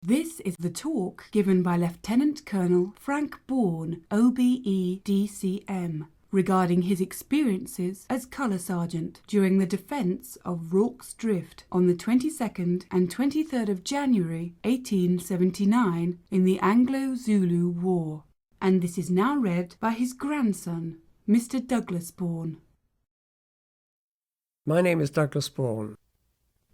This is the talk given by Lieutenant Colonel Frank Bourne, OBE DCM, regarding his experiences as Colour Sergeant during the defence of Rorke's Drift on the 22nd and 23rd of January 1879 in the Anglo-Zulu War. And this is now read by his grandson, Mr. Douglas Bourne. My name is Douglas Bourne.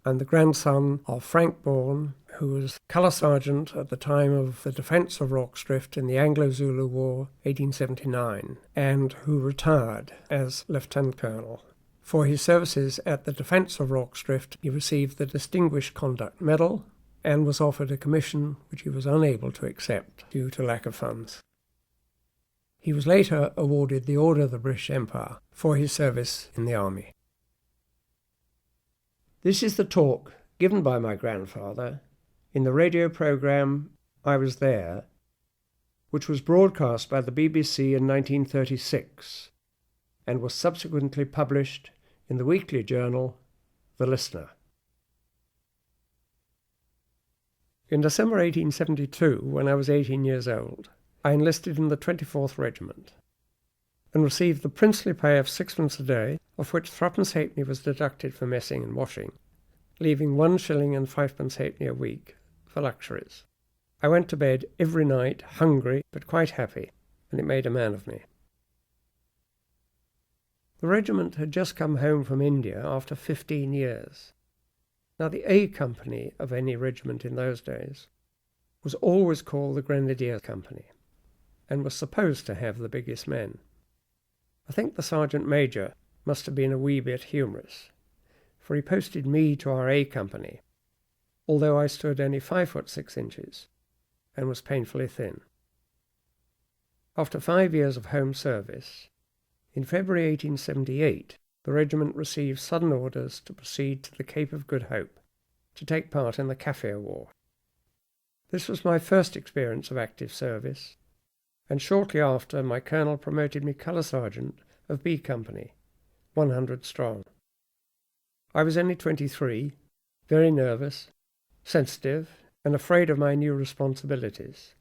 I'm the grandson of Frank Bourne, who was Colour Sergeant at the time of the defence of Rorke's Drift in the Anglo-Zulu War, 1879, and who retired as Lieutenant Colonel. For his services at the defence of Rorke's Drift, he received the Distinguished Conduct Medal and was offered a commission which he was unable to accept due to lack of funds. He was later awarded the Order of the British Empire for his service in the army. This is the talk given by my grandfather in the radio programme I Was There, which was broadcast by the BBC in 1936 and was subsequently published in the weekly journal The Listener. In December 1872, when I was 18 years old, I enlisted in the 24th Regiment and received the princely pay of 6pence a day, of which 3pence halfpenny was deducted for messing and washing, leaving 1 shilling and 5pence halfpenny a week for luxuries. I went to bed every night, hungry but quite happy, and it made a man of me. The regiment had just come home from India after 15 years. Now the A Company of any regiment in those days was always called the Grenadier Company, and was supposed to have the biggest men. I think the Sergeant Major must have been a wee bit humorous, for he posted me to our A Company, although I stood only 5 foot 6 inches and was painfully thin. After 5 years of home service, in February 1878, the regiment received sudden orders to proceed to the Cape of Good Hope to take part in the Kaffir War. This was my first experience of active service, and shortly after my colonel promoted me Colour Sergeant of B Company, 100 strong. I was only 23, very nervous, sensitive, and afraid of my new responsibilities.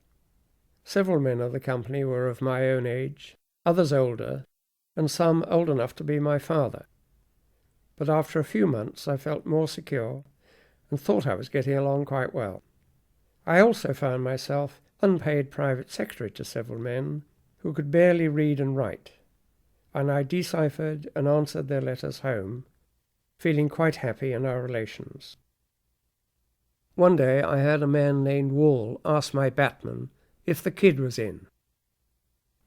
Several men of the company were of my own age, others older, and some old enough to be my father. But after a few months I felt more secure and thought I was getting along quite well. I also found myself unpaid private secretary to several men who could barely read and write, and I deciphered and answered their letters home, feeling quite happy in our relations. One day I heard a man named Wall ask my batman if the kid was in.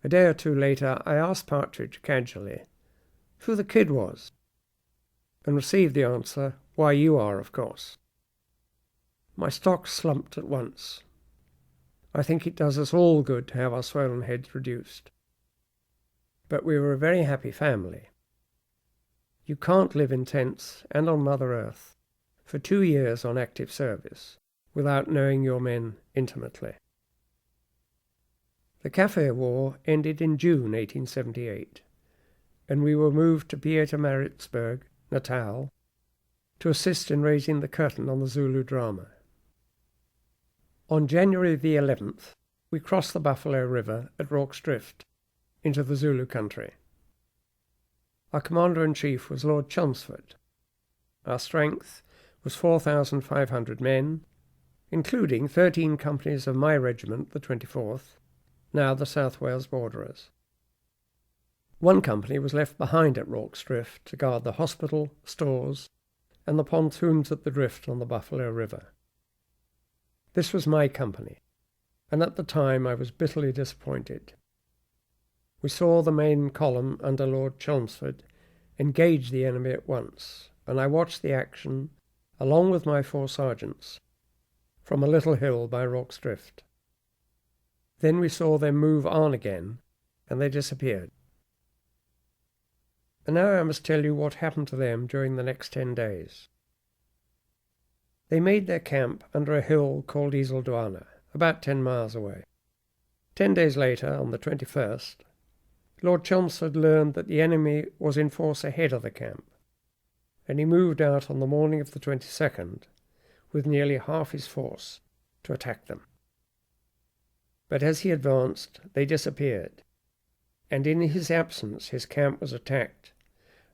A day or two later I asked Partridge casually who the kid was, and received the answer, "Why, you are, of course." My stock slumped at once. I think it does us all good to have our swollen heads reduced. But we were a very happy family. You can't live in tents and on Mother Earth for 2 years on active service without knowing your men intimately. The Kaffir War ended in June 1878, and we were moved to Pietermaritzburg, Natal, to assist in raising the curtain on the Zulu drama. On January the 11th, we crossed the Buffalo River at Rorke's Drift into the Zulu country. Our Commander-in-Chief was Lord Chelmsford. Our strength was 4,500 men, including 13 companies of my regiment, the 24th, now the South Wales Borderers. 1 company was left behind at Rorke's Drift to guard the hospital, stores, and the pontoons at the drift on the Buffalo River. This was my company, and at the time I was bitterly disappointed. We saw the main column under Lord Chelmsford engage the enemy at once, and I watched the action, along with my 4 sergeants, from a little hill by Rorke's Drift. Then we saw them move on again, and they disappeared. And now I must tell you what happened to them during the next 10 days. They made their camp under a hill called Isandlwana, about 10 miles away. 10 days later, on the 21st, Lord Chelmsford learned that the enemy was in force ahead of the camp, and he moved out on the morning of the 22nd with nearly half his force to attack them. But as he advanced, they disappeared, and in his absence his camp was attacked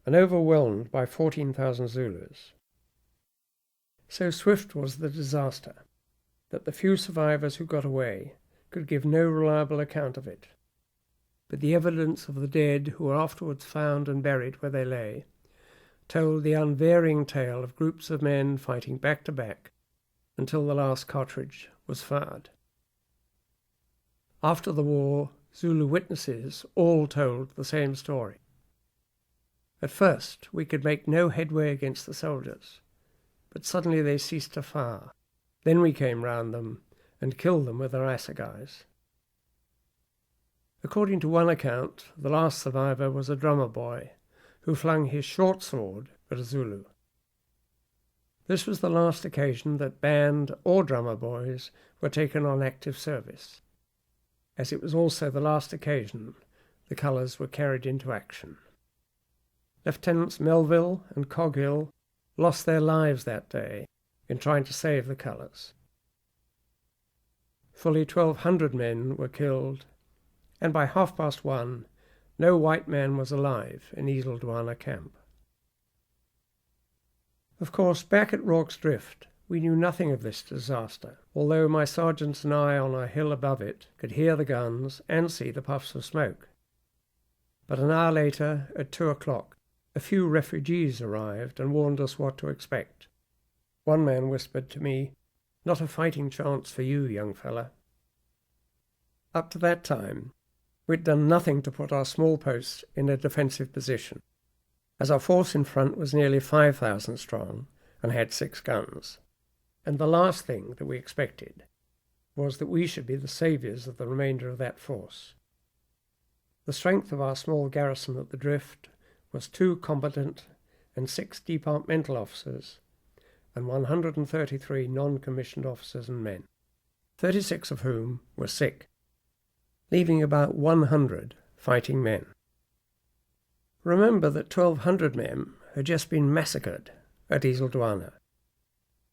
and overwhelmed by 14,000 Zulus. So swift was the disaster that the few survivors who got away could give no reliable account of it. But the evidence of the dead who were afterwards found and buried where they lay told the unvarying tale of groups of men fighting back to back until the last cartridge was fired. After the war, Zulu witnesses all told the same story. At first, we could make no headway against the soldiers, but suddenly they ceased to fire. Then we came round them and killed them with our assegais. According to one account, the last survivor was a drummer boy who flung his short sword at a Zulu. This was the last occasion that band or drummer boys were taken on active service, as it was also the last occasion the colours were carried into action. Lieutenants Melville and Coghill lost their lives that day in trying to save the colours. Fully 1,200 men were killed, and by 1:30 no white man was alive in Isandlwana camp. Of course, back at Rorke's Drift, we knew nothing of this disaster, although my sergeants and I on a hill above it could hear the guns and see the puffs of smoke. But an hour later, at 2:00, a few refugees arrived and warned us what to expect. One man whispered to me, "Not a fighting chance for you, young fella." Up to that time, we'd done nothing to put our small posts in a defensive position, as our force in front was nearly 5,000 strong and had 6 guns, and the last thing that we expected was that we should be the saviours of the remainder of that force. The strength of our small garrison at the Drift was 2 combatant and 6 departmental officers and 133 non-commissioned officers and men, 36 of whom were sick, leaving about 100 fighting men. Remember that 1,200 men had just been massacred at Isandlwana.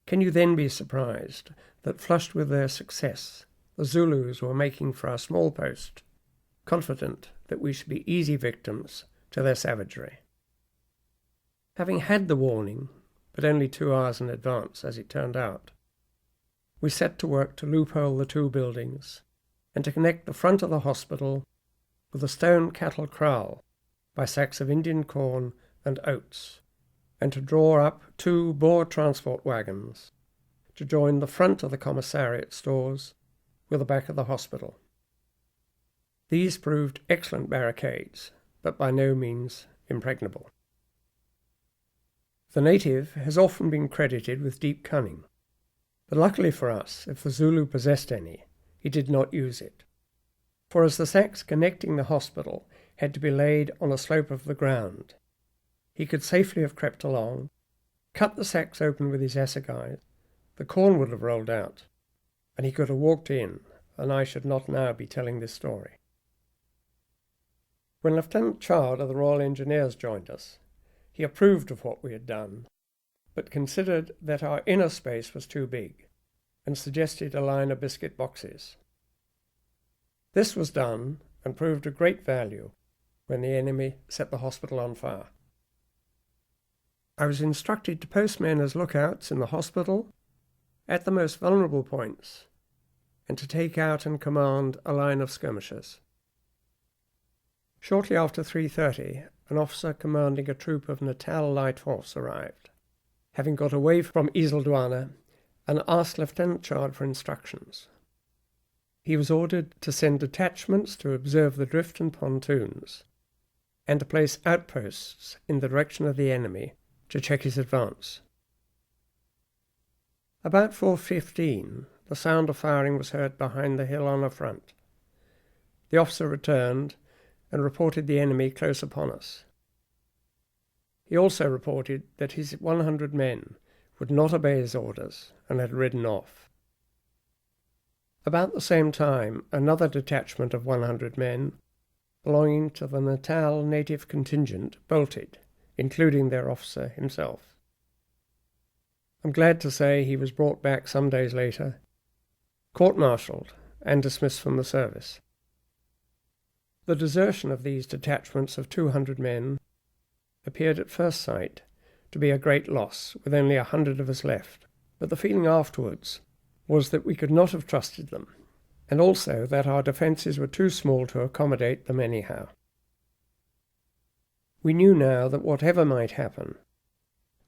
Can you then be surprised that, flushed with their success, the Zulus were making for our small post, confident that we should be easy victims to their savagery? Having had the warning, but only 2 hours in advance as it turned out, we set to work to loophole the 2 buildings and to connect the front of the hospital with a stone cattle kraal by sacks of Indian corn and oats, and to draw up 2 Boer transport wagons to join the front of the commissariat stores with the back of the hospital. These proved excellent barricades, but by no means impregnable. The native has often been credited with deep cunning, but luckily for us, if the Zulu possessed any, he did not use it. For as the sacks connecting the hospital had to be laid on a slope of the ground, he could safely have crept along, cut the sacks open with his assegais, the corn would have rolled out, and he could have walked in, and I should not now be telling this story. When Lieutenant Chard of the Royal Engineers joined us, he approved of what we had done, but considered that our inner space was too big, and suggested a line of biscuit boxes. This was done, and proved of great value when the enemy set the hospital on fire. I was instructed to post men as lookouts in the hospital at the most vulnerable points, and to take out and command a line of skirmishers. Shortly after 3:30, an officer commanding a troop of Natal light horse arrived, having got away from Isandlwana, and asked Lieutenant Chard for instructions. He was ordered to send detachments to observe the drift and pontoons, and to place outposts in the direction of the enemy to check his advance. About 4:15, the sound of firing was heard behind the hill on our front. The officer returned and reported the enemy close upon us. He also reported that his 100 men would not obey his orders and had ridden off. About the same time, another detachment of 100 men, belonging to the Natal native contingent, bolted, including their officer himself. I'm glad to say he was brought back some days later, court-martialed and dismissed from the service. The desertion of these detachments of 200 men appeared at first sight to be a great loss, with only 100 of us left, but the feeling afterwards was that we could not have trusted them, and also that our defences were too small to accommodate them anyhow. We knew now that whatever might happen,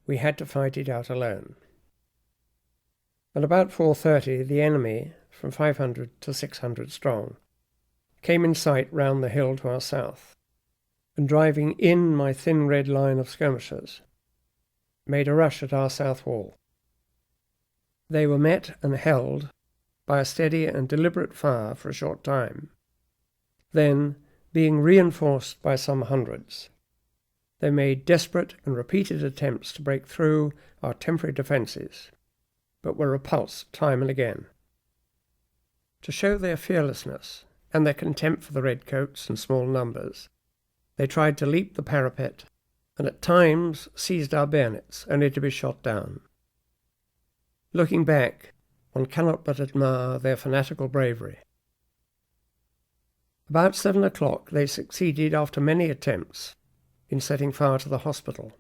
we had to fight it out alone. At about 4:30, the enemy, from 500 to 600 strong, came in sight round the hill to our south, and driving in my thin red line of skirmishers, made a rush at our south wall. They were met and held by a steady and deliberate fire for a short time. Then, being reinforced by some hundreds, they made desperate and repeated attempts to break through our temporary defences, but were repulsed time and again. To show their fearlessness and their contempt for the redcoats and small numbers, they tried to leap the parapet and at times seized our bayonets, only to be shot down. Looking back, one cannot but admire their fanatical bravery. About 7 o'clock they succeeded, after many attempts, in setting fire to the hospital.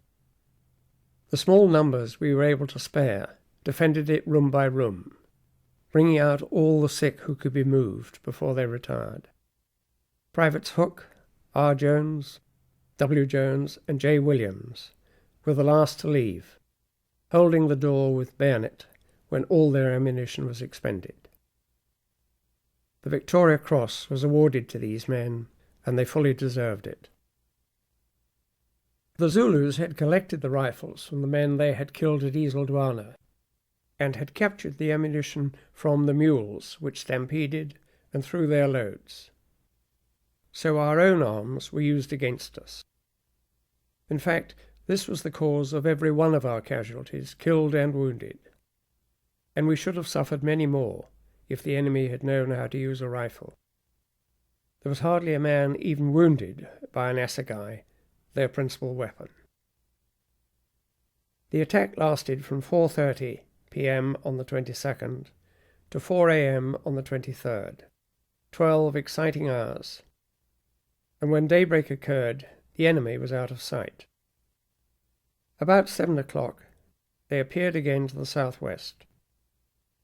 The small numbers we were able to spare defended it room by room, bringing out all the sick who could be moved before they retired. Privates Hook, R. Jones, W. Jones, and J. Williams were the last to leave, holding the door with bayonet when all their ammunition was expended. The Victoria Cross was awarded to these men, and they fully deserved it. The Zulus had collected the rifles from the men they had killed at Isandlwana, and had captured the ammunition from the mules which stampeded and threw their loads. So our own arms were used against us. In fact, this was the cause of every one of our casualties, killed and wounded, and we should have suffered many more if the enemy had known how to use a rifle. There was hardly a man even wounded by an assegai, their principal weapon. The attack lasted from 4:30 p.m. on the 22nd to 4 a.m. on the 23rd, 12 exciting hours, and when daybreak occurred, the enemy was out of sight. About 7 o'clock, they appeared again to the southwest,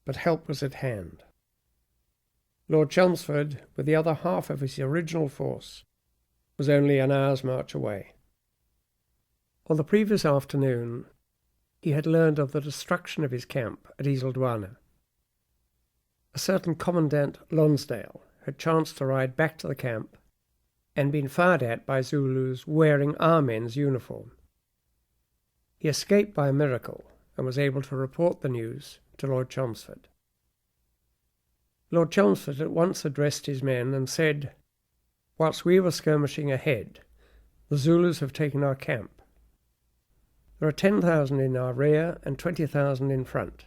but help was at hand. Lord Chelmsford, with the other half of his original force, was only an hour's march away. On the previous afternoon, he had learned of the destruction of his camp at Isandlwana. A certain Commandant Lonsdale had chanced to ride back to the camp and been fired at by Zulus wearing our men's uniform. He escaped by a miracle and was able to report the news to Lord Chelmsford. Lord Chelmsford at once addressed his men and said, "Whilst we were skirmishing ahead, the Zulus have taken our camp. There are 10,000 in our rear and 20,000 in front.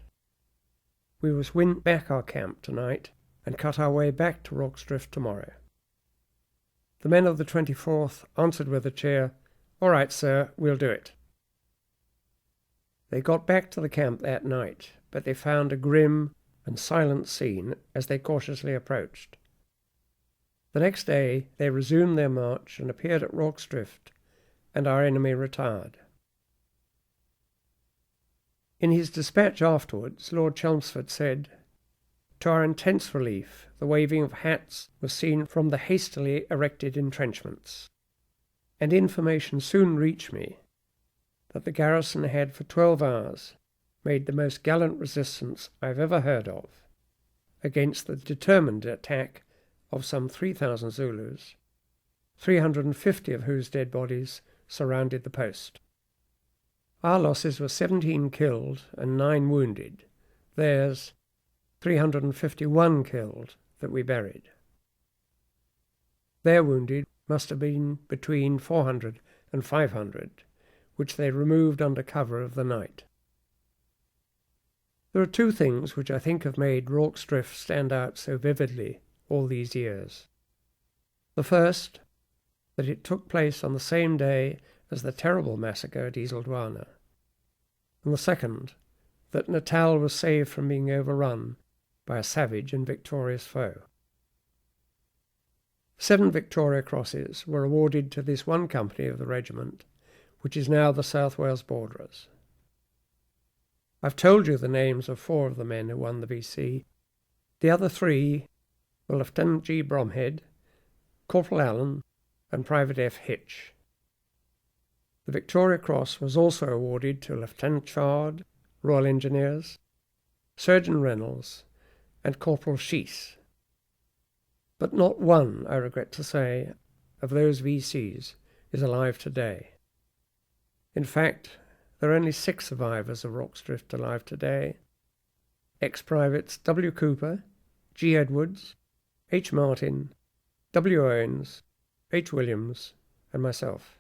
We must win back our camp tonight and cut our way back to Rorke's Drift tomorrow." The men of the 24th answered with a cheer, "All right, sir, we'll do it." They got back to the camp that night, but they found a grim and silent scene as they cautiously approached. The next day they resumed their march and appeared at Rorke's Drift, and our enemy retired. In his dispatch afterwards, Lord Chelmsford said, "To our intense relief, the waving of hats was seen from the hastily erected entrenchments, and information soon reached me that the garrison had for 12 hours made the most gallant resistance I have ever heard of against the determined attack of some 3,000 Zulus, 350 of whose dead bodies surrounded the post. Our losses were 17 killed and 9 wounded, theirs 351 killed that we buried. Their wounded must have been between 400 and 500, which they removed under cover of the night. There are 2 things which I think have made Rorke's Drift stand out so vividly all these years. The first, that it took place on the same day as the terrible massacre at Isandlwana, and the second, that Natal was saved from being overrun by a savage and victorious foe. 7 Victoria Crosses were awarded to this one company of the regiment, which is now the South Wales Borderers. I've told you the names of 4 of the men who won the VC. The other 3 were Lieutenant G. Bromhead, Corporal Allen, and Private F. Hitch. The Victoria Cross was also awarded to Lieutenant Chard, Royal Engineers, Surgeon Reynolds, and Corporal Sheese. But not one, I regret to say, of those VCs is alive today. In fact, there are only 6 survivors of Roxdrift alive today. Ex-privates W. Cooper, G. Edwards, H. Martin, W. Owens, H. Williams, and myself.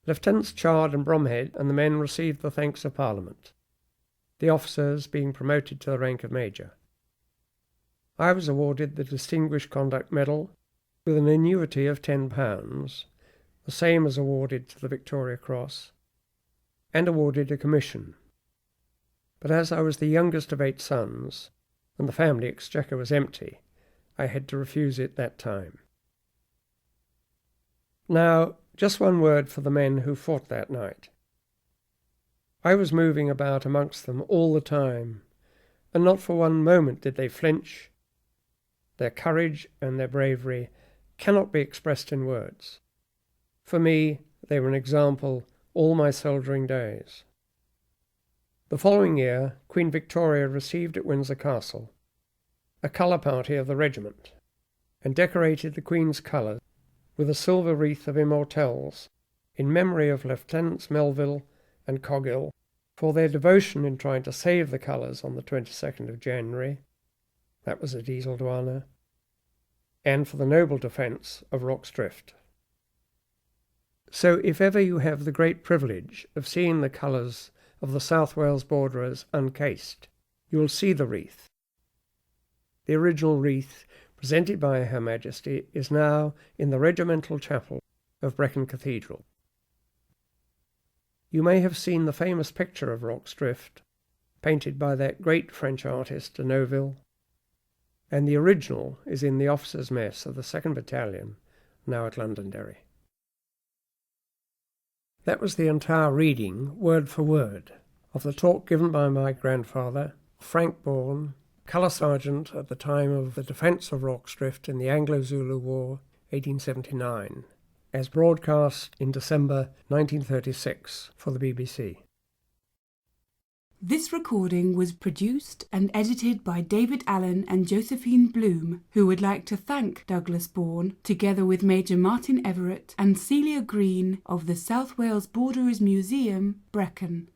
Lieutenants Chard and Bromhead and the men received the thanks of Parliament, the officers being promoted to the rank of Major. I was awarded the Distinguished Conduct Medal with an annuity of £10, the same as awarded to the Victoria Cross, and awarded a commission. But as I was the youngest of 8 sons, and the family exchequer was empty, I had to refuse it that time. Now, just one word for the men who fought that night. I was moving about amongst them all the time, and not for one moment did they flinch. Their courage and their bravery cannot be expressed in words. For me, they were an example all my soldiering days. The following year, Queen Victoria received at Windsor Castle a colour party of the regiment, and decorated the Queen's colours with a silver wreath of immortelles in memory of Lieutenants Melville and Coghill for their devotion in trying to save the colours on the 22nd of January, that was at Isandlwana, and for the noble defence of Roxdrift. So if ever you have the great privilege of seeing the colours of the South Wales Borderers uncased, you will see the wreath. The original wreath, presented by Her Majesty, is now in the regimental chapel of Brecon Cathedral. You may have seen the famous picture of Roxdrift, painted by that great French artist de Neuville, and the original is in the officers' mess of the 2nd Battalion, now at Londonderry. That was the entire reading, word for word, of the talk given by my grandfather, Frank Bourne, Colour Sergeant at the time of the defence of Roxdrift in the Anglo-Zulu War, 1879, as broadcast in December 1936 for the BBC. This recording was produced and edited by David Allen and Josephine Bloom, who would like to thank Douglas Bourne, together with Major Martin Everett and Celia Green of the South Wales Borderers Museum, Brecon.